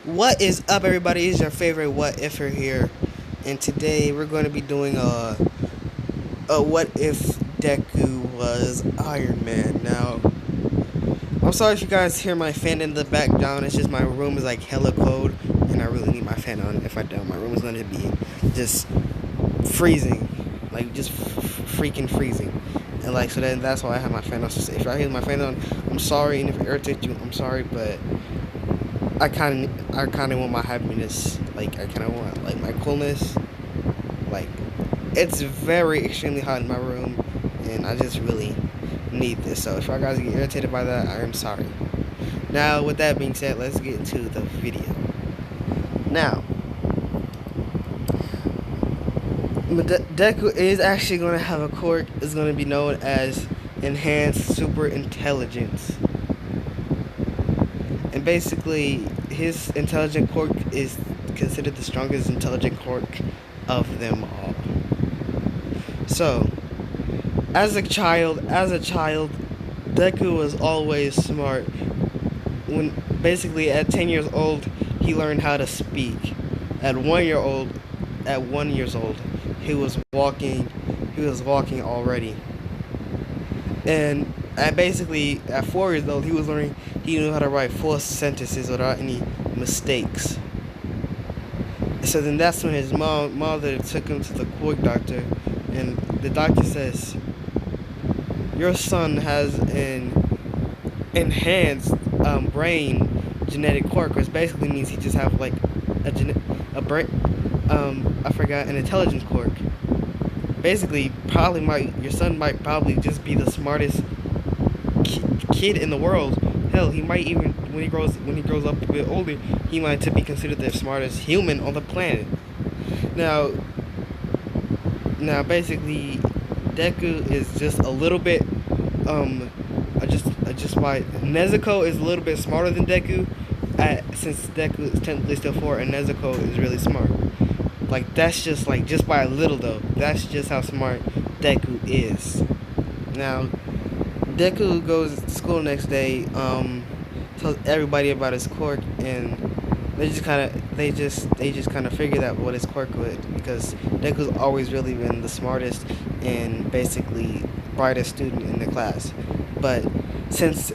What is up, everybody? It's your favorite What Ifer here, and today we're going to be doing a What If Deku was Iron Man. Now, I'm sorry if you guys hear my fan in the background. It's just my room is like hella cold, and I really need my fan on. If I don't, my room is going to be just freezing, like just freaking freezing. And like so, then that's why I have my fan on. So if I hear my fan on, I'm sorry, and if it irritates you, I'm sorry, but I kind of want my happiness. Like I kind of want like my coolness. Like it's very extremely hot in my room, and I just really need this. So if you guys get irritated by that, I am sorry. Now, with that being said, let's get into the video. Now, Deku is actually going to have a quirk. It's going to be known as Enhanced Super Intelligence. And basically, his intelligent quirk is considered the strongest intelligent quirk of them all. So, as a child, Deku was always smart. When basically at 10 years old, he learned how to speak. At 1 years old, he was walking. He was walking already. And at 4 years old, he was learning. He knew how to write full sentences without any mistakes. So then that's when his mother took him to the quirk doctor, and the doctor says, "Your son has an enhanced brain genetic quirk," which basically means he just have like a brain. I forgot, an intelligence quirk. Basically, your son might probably just be the smartest kid in the world. Hell, he might even when he grows up a bit older, he might to be considered the smartest human on the planet. Now, basically, Deku is just a little bit just why Nezuko is a little bit smarter than Deku, since Deku is technically still 4 and Nezuko is really smart. Like that's just by a little though. That's just how smart Deku is. Now, Deku goes to school next day, tells everybody about his quirk, and they just kind of figured out what his quirk was, because Deku's always really been the smartest and basically brightest student in the class. But since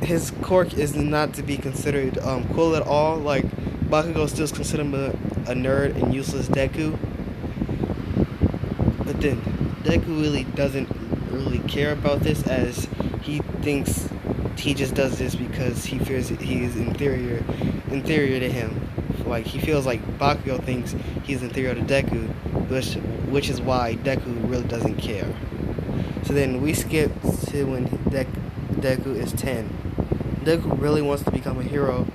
his quirk is not to be considered cool at all, like Bakugo still considers him a nerd and useless Deku. But then Deku really doesn't really care about this, as he thinks he just does this because he fears he is inferior to him. Like he feels like Bakugo thinks he's inferior to Deku, which is why Deku really doesn't care. So then we skip to when Deku is 10. Deku really wants to become a hero,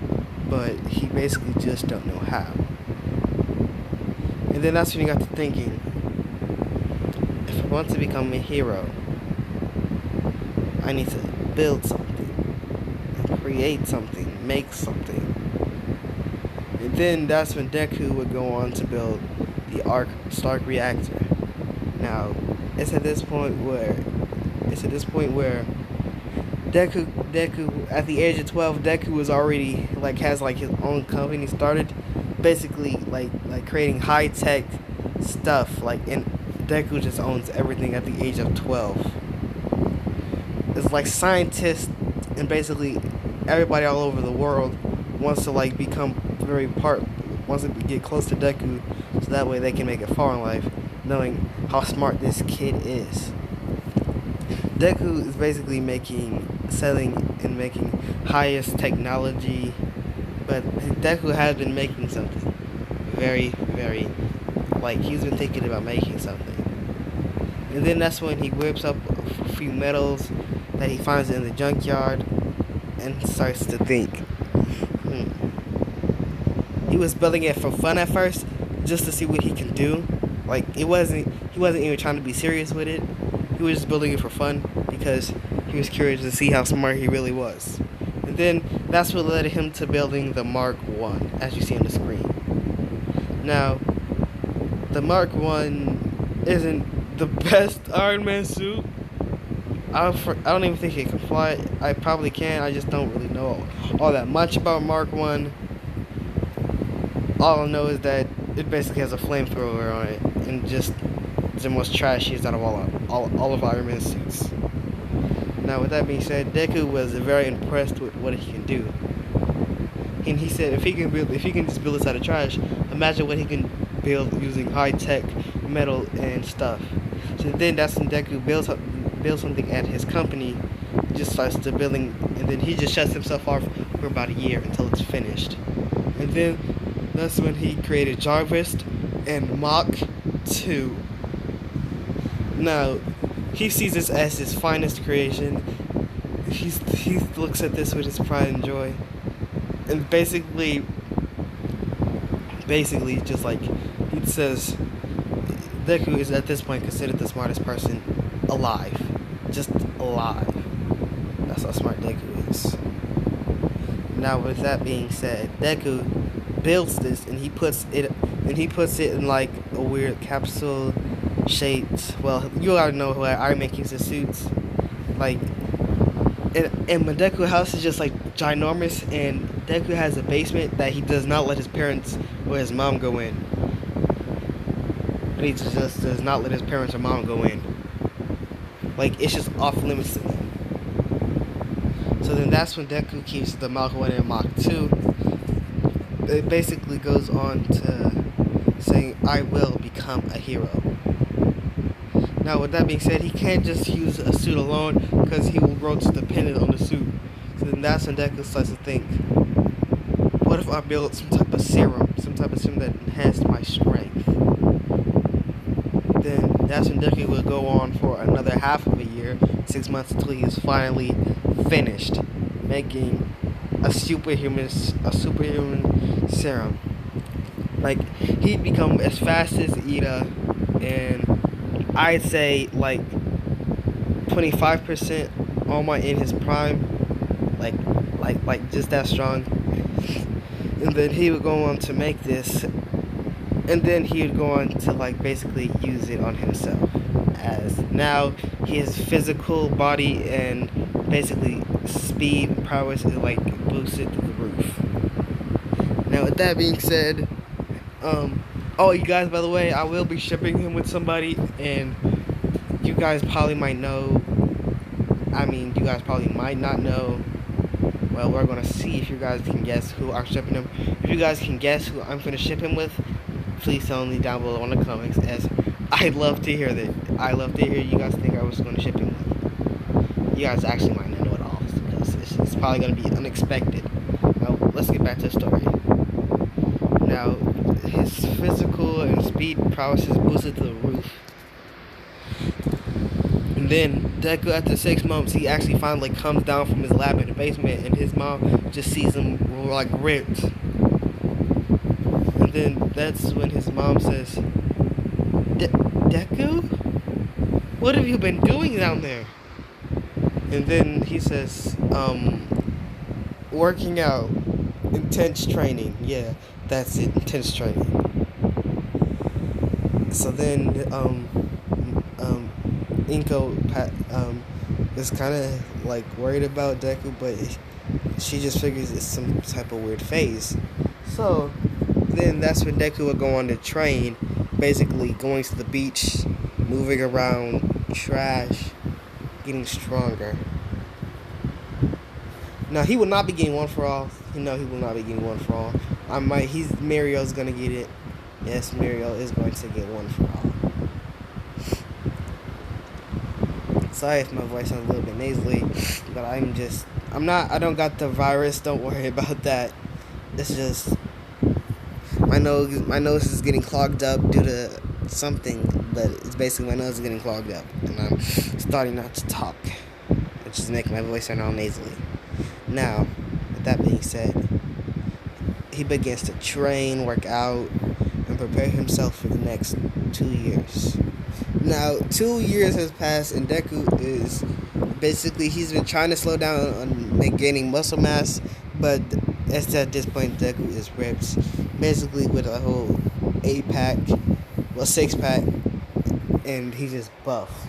but he basically just don't know how. And then that's when he got to thinking, if I want to become a hero, I need to build something, create something, make something. And then that's when Deku would go on to build the Stark reactor. Now, it's at this point where Deku at the age of 12, Deku was already has his own company started, basically like creating high tech stuff. And Deku just owns everything at the age of 12. It's like scientists and basically everybody all over the world wants to wants to get close to Deku, so that way they can make it far in life, knowing how smart this kid is. Deku is basically selling and making highest technology, but Deku has been making something very, very, he's been thinking about making something. And then that's when he whips up a few metals that he finds in the junkyard and starts to think. He was building it for fun at first, just to see what he can do. He wasn't even trying to be serious with it. He was just building it for fun because he was curious to see how smart he really was. And then that's what led him to building the Mark 1, as you see on the screen. Now, the Mark 1 isn't the best Iron Man suit. I don't even think it can fly. I probably can. I just don't really know all that much about Mark 1. All I know is that it basically has a flamethrower on it, and just the most trashiest out of all of Iron Man's suits. Now, with that being said, Deku was very impressed with what he can do, and he said if he can just build this out of trash, imagine what he can build using high tech metal and stuff. So then that's when Deku builds something at his company, just starts to building, and then he just shuts himself off for about a year until it's finished. And then that's when he created Jarvis and Mach 2. Now, he sees this as his finest creation. He looks at this with his pride and joy. And basically just like he says, Deku is at this point considered the smartest person alive. Just alive. That's how smart Deku is. Now, with that being said, Deku builds this and he puts it in like a weird capsule shaped. Well, you already know where Iron Man keeps his suits. Like, and Deku house is just like ginormous, and Deku has a basement that he does not let his parents or his mom go in. And he just does not let his parents or mom go in. Like, it's just off limits to them. So then that's when Deku keeps the Mach 1 and Mach 2. It basically goes on to saying, I will become a hero. Now, with that being said, he can't just use a suit alone because he will grow too dependent on the suit. So then that's when Deku starts to think, what if I build some type of serum that enhances my strength? Then that's when Deku will go on for another half of a year, 6 months, until he is finally finished making a superhuman serum. Like, he'd become as fast as Ida, and I'd say like 25% Almighty in his prime, like just that strong. And then he would go on to make this, and then he would go on to like basically use it on himself, as now his physical body and basically speed prowess is like boosted to the roof. Now, with that being said, oh, you guys, by the way, I will be shipping him with somebody, and you guys probably might know. I mean, you guys probably might not know. Well, we're gonna see if you guys can guess who I'm shipping him. If you guys can guess who I'm gonna ship him with, please tell me down below in the comments, as I'd love to hear that. I love to hear you guys think I was gonna ship him with. You guys actually might not know it all, because it's probably gonna be unexpected. Now, let's get back to the story. Now, his physical and speed prowess is boosted to the roof. And then Deku, after 6 months, he actually finally comes down from his lab in the basement, and his mom just sees him like ripped. And then that's when his mom says, Deku? What have you been doing down there? And then he says, working out, intense training. Yeah, that's it, intense training. So then, Inko is kind of like worried about Deku, but she just figures it's some type of weird phase. So then that's when Deku would go on to train, basically going to the beach, moving around trash, getting stronger. Now, he will not be getting one for all. No, he will not be getting one for all. Mario's gonna get it. Yes, Mario is going to get one for all. Sorry if my voice sounds a little bit nasally, but I don't got the virus, don't worry about that. It's just, my nose is getting clogged up due to something, but it's basically my nose is getting clogged up, and I'm starting not to talk, which is making my voice sound all nasally. Now, with that being said, he begins to train, work out, and prepare himself for the next 2 years. Now, 2 years has passed, and Deku is basically, he's been trying to slow down on gaining muscle mass, but at this point, Deku is ripped, basically with a whole 8-pack, well, 6-pack, and he's just buff.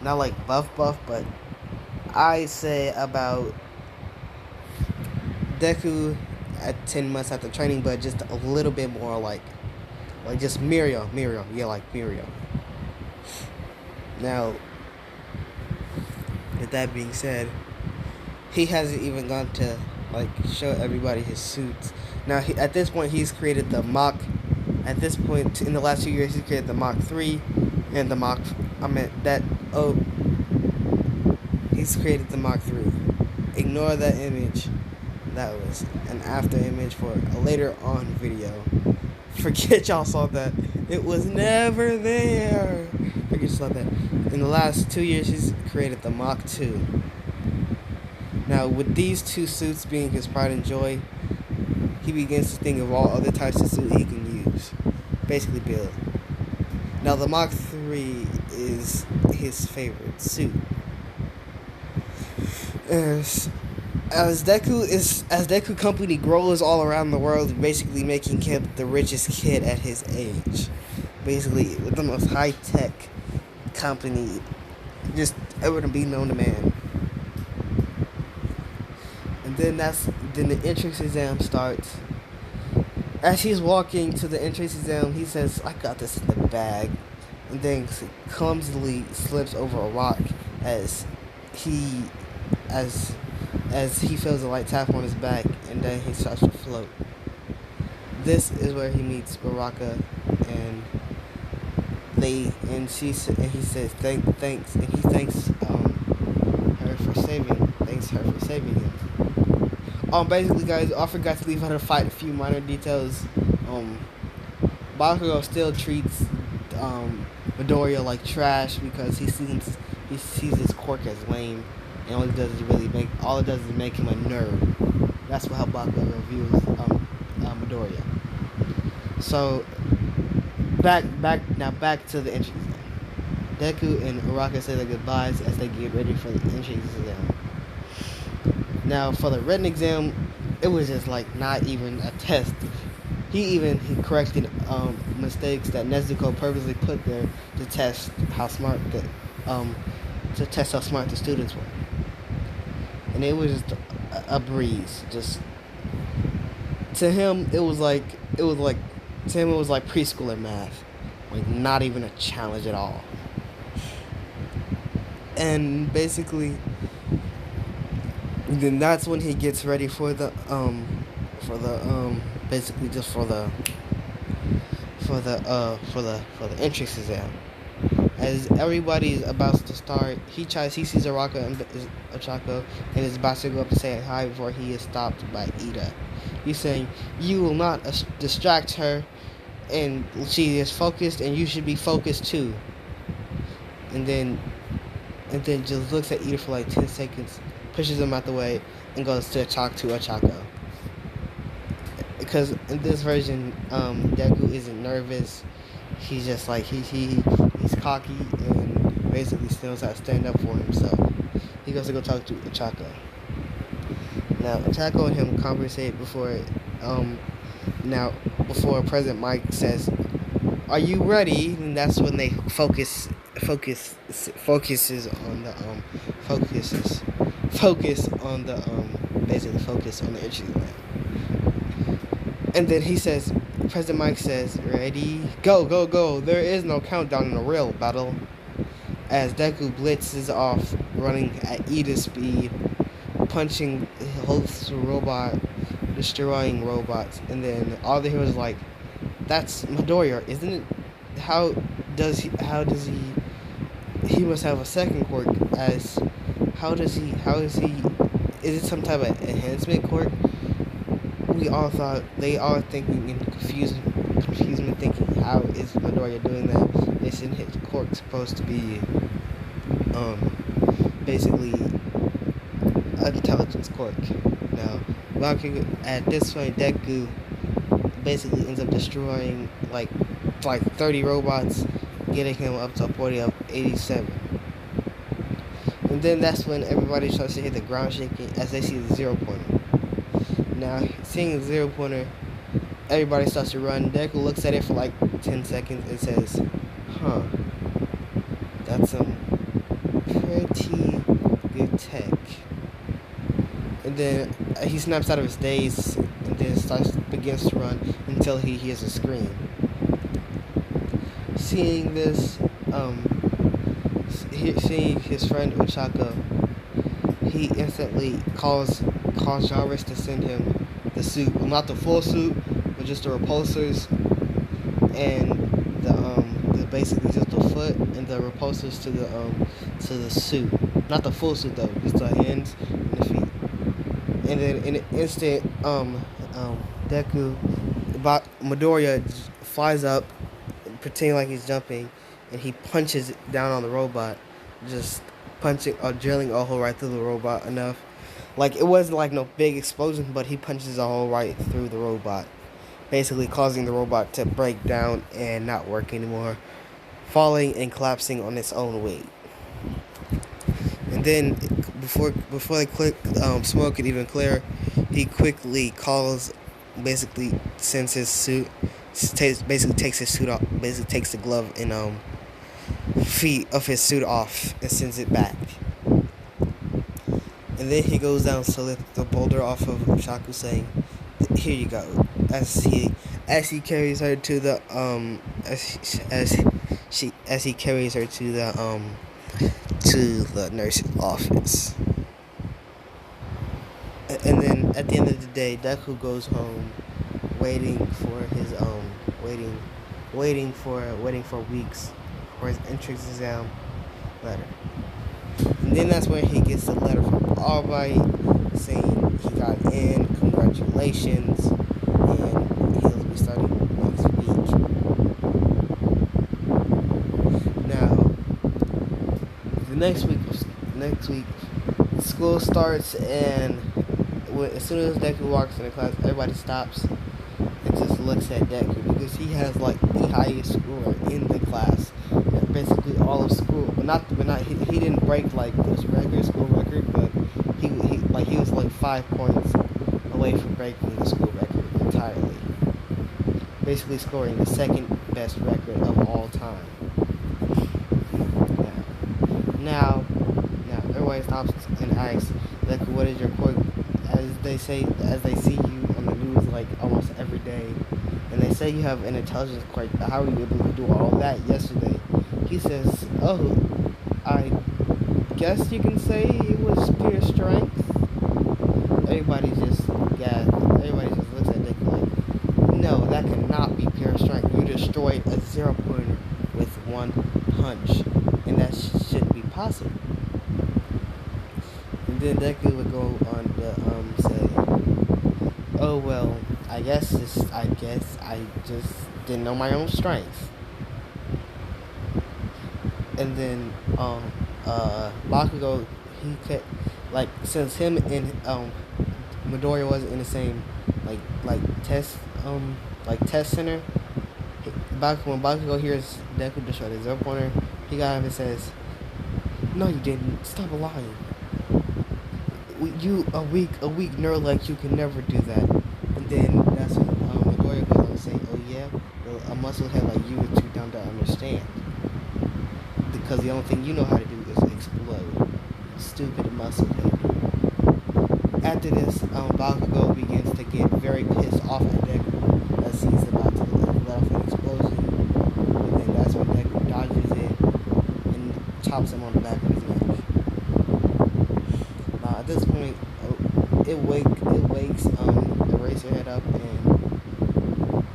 Not like buff, but I say about Deku at 10 months after training, but just a little bit more like just Miriam, yeah, like Miriam. Now, with that being said, he hasn't even gone to like show everybody his suits. Now, at this point, he's created the Mach. At this point, in the last 2 years, he's created the Mach 3 and the Mach. I meant that. Oh, he's created the Mach 3. Ignore that image. That was an after image for a later on video. Forget y'all saw that. It was never there. Forget you saw that. In the last 2 years, he's created the Mach 2. Now, with these two suits being his pride and joy, he begins to think of all other types of suit he can use. Basically build. Now, the Mach 3 is his favorite suit. As Deku company grows all around the world, basically making him the richest kid at his age. Basically, with the most high-tech company just ever to be known to man. And then the entrance exam starts. As he's walking to the entrance exam, he says, "I got this in the bag," and then clumsily slips over a rock as he feels a light tap on his back, and then he starts to float. This is where he meets Baraka, and he says thanks, and he thanks her for saving him. Basically, guys, I forgot to leave out of the fight a few minor details. Bakugo still treats Midoriya like trash because he sees his Quirk as lame, and all it does is make him a nerd. That's how Bakugo views Midoriya. So back to the entrance exam. Deku and Uraka say their goodbyes as they get ready for the entrance exam. Now, for the written exam, it was just like not even a test. He corrected mistakes that Nezuko purposely put there to test how smart the students were. And it was just a breeze. Just to him, it was like preschooler math, like not even a challenge at all. And basically, then that's when he gets ready for the entrance exam. As everybody's about to start, he sees Araka and Ochako and is about to go up to say hi before he is stopped by Ida. He's saying, "You will not distract her, and she is focused, and you should be focused too." And then just looks at Ida for like 10 seconds, pushes him out the way, and goes to talk to Ochako. Because in this version, Deku isn't nervous. He's just like he's cocky and basically still knows how to stand up for himself. He goes to go talk to Ochako. Now Ochako and him conversate before President Mike says, "Are you ready?" And that's when they focus on the issue. And then he says, President Mike says, "Ready? Go, go, go. There is no countdown in a real battle." As Deku blitzes off, running at Ida's speed, punching hosts robot, destroying robots. And then all the heroes are like, "That's Midoriya, isn't it? How does he must have a second quirk. Is it some type of enhancement quirk?" They all thinking in confusement, thinking, how is Midoriya doing that? Isn't his quirk supposed to be basically intelligence quirk? Now, at this point, Deku basically ends up destroying like 30 robots, getting him up to a party of 87. And then that's when everybody starts to hit the ground shaking as they see the 0-pointer. Now, seeing the 0-pointer, everybody starts to run. Deku looks at it for like 10 seconds and says, "Huh, that's some pretty good tech." And and then he snaps out of his daze, and then begins to run until he hears a scream. Seeing this, seeing his friend Ochako, he instantly calls Jarvis to send him the suit. Well, not the full suit, but just the repulsors and the basically just the foot and the repulsors to the suit. Not the full suit though, just the hands and the feet. And then in an instant, Deku, Midoriya flies up, pretending like he's jumping, and he punches down on the robot, just punching or drilling a hole right through the robot enough. Like, it wasn't like no big explosion, but he punches a hole right through the robot, basically causing the robot to break down and not work anymore, falling and collapsing on its own weight. And then before they click smoke it even clear, he quickly basically sends his suit, basically takes his suit off, basically takes the glove and feet of his suit off and sends it back. And then he goes down to lift the boulder off of Shaku, saying, "Here you go." As he carries her to the as he carries her to the nurse's office. And then at the end of the day, Deku goes home, waiting for weeks for his entrance exam letter. And then that's when he gets the letter from Albright saying he got in, congratulations, and he'll be starting next week. Now, the next week, school starts, and as soon as Deku walks into class, everybody stops and just looks at Deku because he has like the highest score in the class. Basically all of school, but he didn't break like this school record, but he was like 5 points away from breaking the school record entirely. Basically scoring the second best record of all time. Now everybody stops and asks, like, what is your quirk? As they see you on the news like almost every day, and they say you have an intelligence quirk. How were you able to do all that yesterday? He says, "Oh, I guess you can say it was pure strength." Everybody just looks at Deku like, "No, that cannot be pure strength. You destroyed a 0-pointer with one punch, and that shouldn't be possible." And then Deku would go on to say, "Oh well, I guess I just didn't know my own strength." And then Bakugo, he could, like, since him and Midoriya wasn't in the same test center, when Bakugo hears Deku destroy the 0-pointer, he got him and says, "No, you didn't. Stop lying. You a weak nerd like you can never do that." And then that's when Midoriya goes on to say, "Oh yeah, well, a musclehead like you is too dumb to understand. Because the only thing you know how to do is explode. Stupid musclehead." After this, Bakugo begins to get very pissed off at Deku as he's about to let off an explosion. And then that's when Deku dodges it and chops him on the back of his neck. At this point, it wakes Eraserhead up, and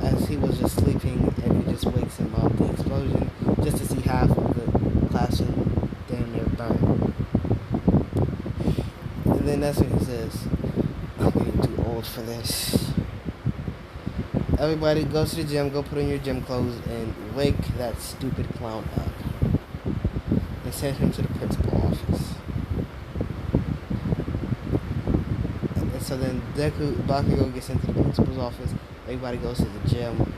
as he was just sleeping, and it just wakes him up, the explosion, just to see half of the classroom damn near burn. And then that's when he says, "I'm getting too old for this. Everybody go to the gym, go put on your gym clothes, and wake that stupid clown up." And send him to the principal office. And so then Bakugo gets into the principal's office. Everybody goes to the gym.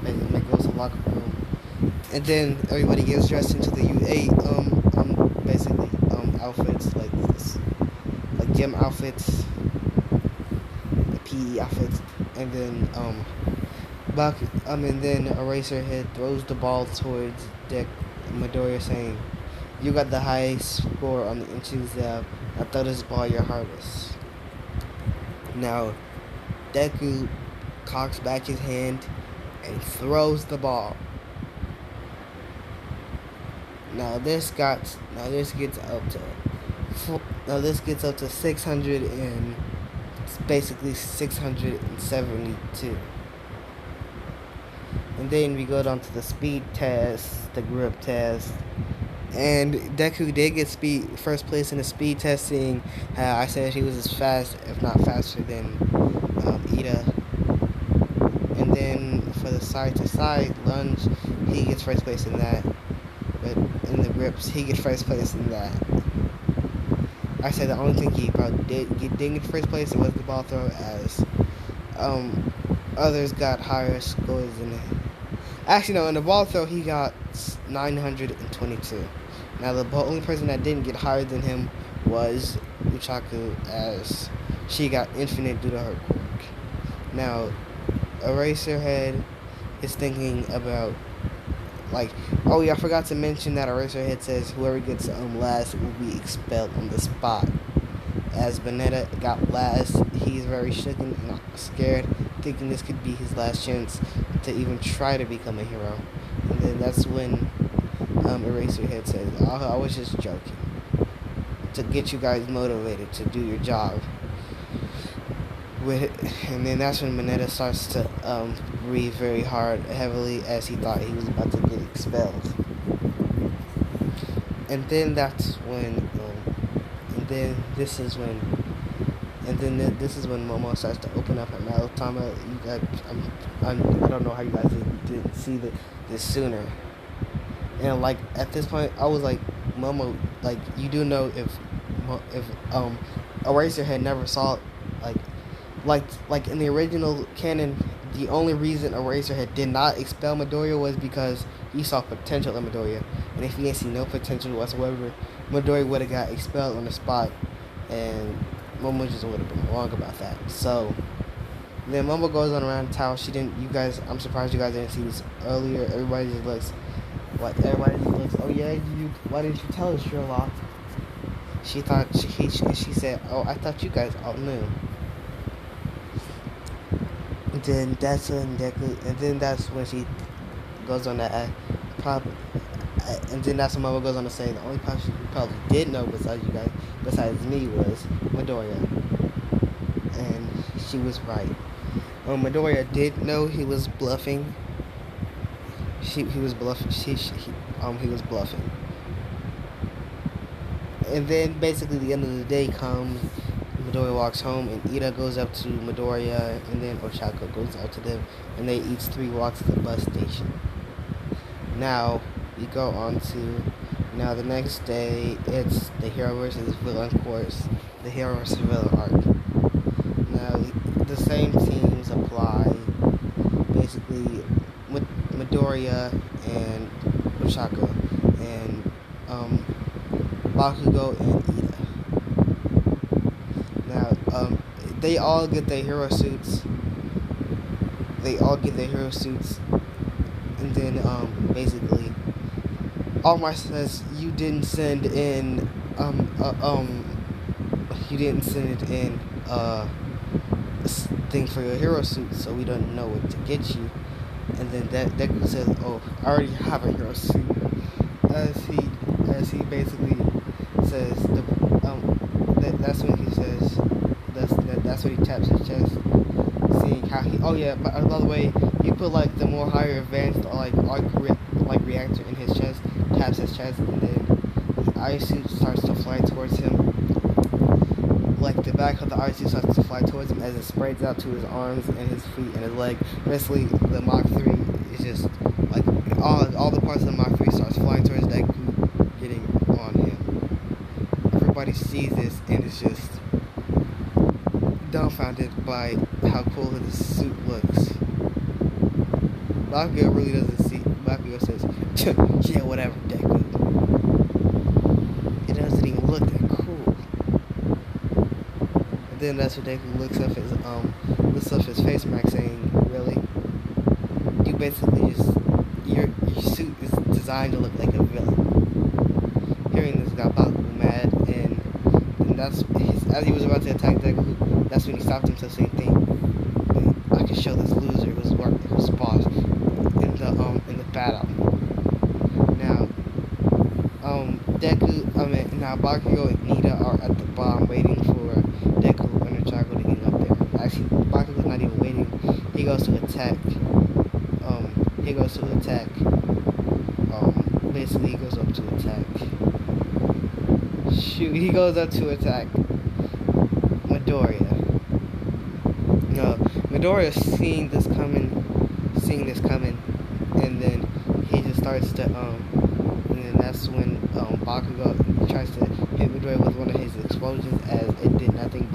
Everybody goes to the locker room. And then everybody gets dressed into the U8 basically outfits like this, like gym outfits, the PE outfits, and then and then Eraserhead throws the ball towards Midoriya, saying, "You got the highest score on the entrance exam. Now throw this ball your hardest." Now, Deku cocks back his hand and throws the ball. Now this gets up to now this gets up to 600 and basically 672. And then we go down to the speed test, the grip test, and Deku did get first place in the speed testing. I said he was as fast, if not faster, than Ida. And then for the side to side lunge, he gets first place in that. But in the grips, he gets first place in that. I said the only thing he probably didn't get first place was the ball throw, as others got higher scores than him. Actually, no, in the ball throw, he got 922. Now, the only person that didn't get higher than him was Uchaku, as she got infinite due to her quirk. Now, Eraserhead is thinking about, like, oh yeah, I forgot to mention that Eraserhead says whoever gets last will be expelled on the spot. As Vegeta got last, he's very shaken and scared, thinking this could be his last chance to even try to become a hero. And then that's when Eraserhead says, I was just joking, to get you guys motivated to do your job. And then that's when Vegeta starts to breathe very hard, heavily, as he thought he was about to get expelled. And then that's when, this is when Momo starts to open up her mouth. I don't know how you guys didn't see this sooner. And like at this point, I was like, Momo, like you do know if Eraserhead never saw like in the original canon, the only reason Eraserhead did not expel Midoriya was because he saw potential in Midoriya, and if he didn't see no potential whatsoever, Midoriya would have got expelled on the spot, and Momo just would have been wrong about that. So then Momo goes on around the tower. I'm surprised you guys didn't see this earlier. Everybody just looks, oh yeah, why didn't you tell us, Sherlock? She said, oh, I thought you guys all knew. And then that's when she goes on that and then that's when Mama goes on to say the only person who probably did know besides me was Midoriya. And she was right. Midoriya did know he was bluffing. He was bluffing. He was bluffing. And then basically the end of the day comes. Midoriya walks home, and Ida goes up to Midoriya, and then Ochako goes out to them, and they each 3 walk to the bus station. Now we go on to the next day. It's the hero versus villain course, the hero versus villain arc. Now the same teams apply. Basically, Midoriya and Ochako and Bakugo and Ida. They all get their hero suits. And then basically, Almar says you didn't send in thing for your hero suit, so we don't know what to get you. And then Deku says, oh, I already have a hero suit. As he basically says that's when he says. That's when he taps his chest, seeing how he. Oh yeah, but by the way, you put like the more higher advanced arc reactor in his chest, taps his chest, and then the ice suit starts to fly towards him. Like the back of the ice suit starts to fly towards him as it spreads out to his arms and his feet and his leg. Basically, the Mach 3 is just like all the parts of the Mach 3 starts flying towards Deku, getting on him. Everybody sees this and it's just dumbfounded by how cool his suit looks. Bakugo really doesn't see. Bakugo says, yeah, whatever, Deku. It doesn't even look that cool. And then that's when Deku looks up his face mask, saying, really? You basically your suit is designed to look like a villain. Hearing this got Bakugo mad, and that's as he was about to attack Deku, That's when he stopped himself saying, "I can show this loser who's paused in the battle." Now, now Bakugo and Nita are at the bomb waiting for Deku and Chaco to get up there. Actually, Bakugo's not even waiting. He goes to attack. He goes to attack. Basically, he goes up to attack. Shoot, he goes up to attack Midoriya. No, Midoriya seeing this coming, and then he just starts to and then that's when Bakugo tries to hit Midoriya with one of his explosions, as it did nothing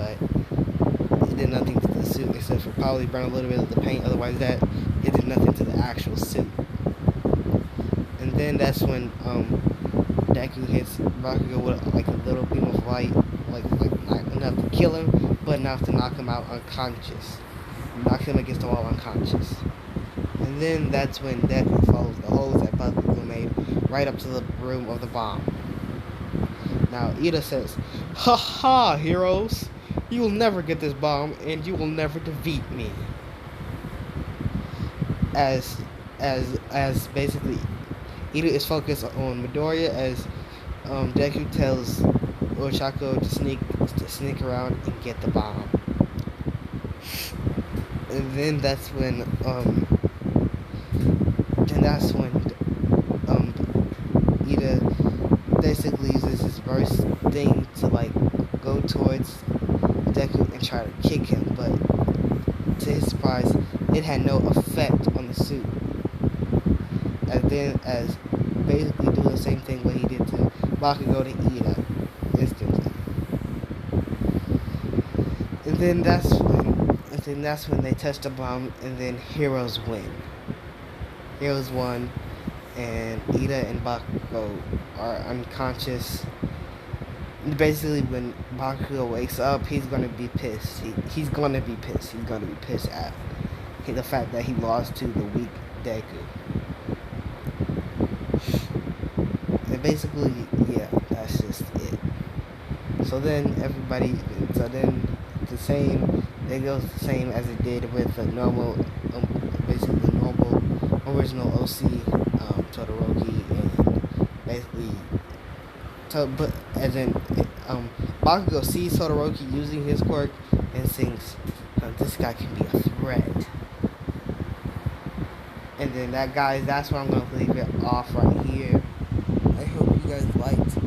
to the suit except for probably burn a little bit of the paint. Otherwise, that it did nothing to the actual suit. And then that's when Deku hits Bakugo with like a little beam of light, like not enough to kill him, but enough to knock him out unconscious. Knocks him against the wall unconscious. And then that's when Deku follows the holes that Bakugo made right up to the room of the bomb. Now Ida says, "Ha ha, heroes! You will never get this bomb, and you will never defeat me." As basically, Ida is focused on Midoriya as Deku tells Ochako to sneak around and get the bomb. And then that's when Ida basically uses his burst thing to like go towards Deku and try to kick him, but to his surprise, it had no effect on the suit. And then as basically doing the same thing what he did to Bakugo to Ida instantly. And then that's when they touch the bomb, and then heroes win. Heroes won, and Ida and Bakugo are unconscious. Basically, when Bakugo wakes up, he's gonna be pissed. He's gonna be pissed. He's gonna be pissed at the fact that he lost to the weak Deku. And basically, yeah, that's just it. So then it goes the same as it did with the normal, basically normal original OC, Todoroki, and basically, Bakugo sees Todoroki using his quirk and thinks, this guy can be a threat. And then that's where I'm going to leave it off right here. I hope you guys liked